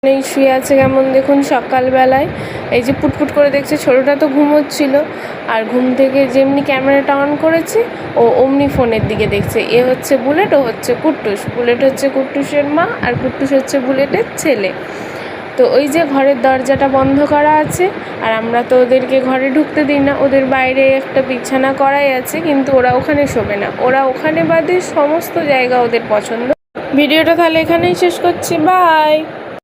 এই শুয়ে আছে কেমন দেখুন সকালবেলায়। এই যে পুটপুট করে দেখছে, ছোটোটা তো ঘুমোচ্ছিল আর ঘুম থেকে যেমনি ক্যামেরাটা অন করেছে ও অমনি ফোনের দিকে দেখছে। এ হচ্ছে বুলেট, ও হচ্ছে কুট্টুস। বুলেট হচ্ছে কুট্টুসের মা আর কুট্টুস হচ্ছে বুলেটের ছেলে। তো ওই যে ঘরের দরজাটা বন্ধ করা আছে আর আমরা তো ওদেরকে ঘরে ঢুকতে দিই না, ওদের বাইরে একটা বিছানা করাই আছে, কিন্তু ওরা ওখানে শোবে না, ওরা ওখানে বাদে সমস্ত জায়গা ওদের পছন্দ। ভিডিওটা তাহলে এখানেই শেষ করছি, বাই।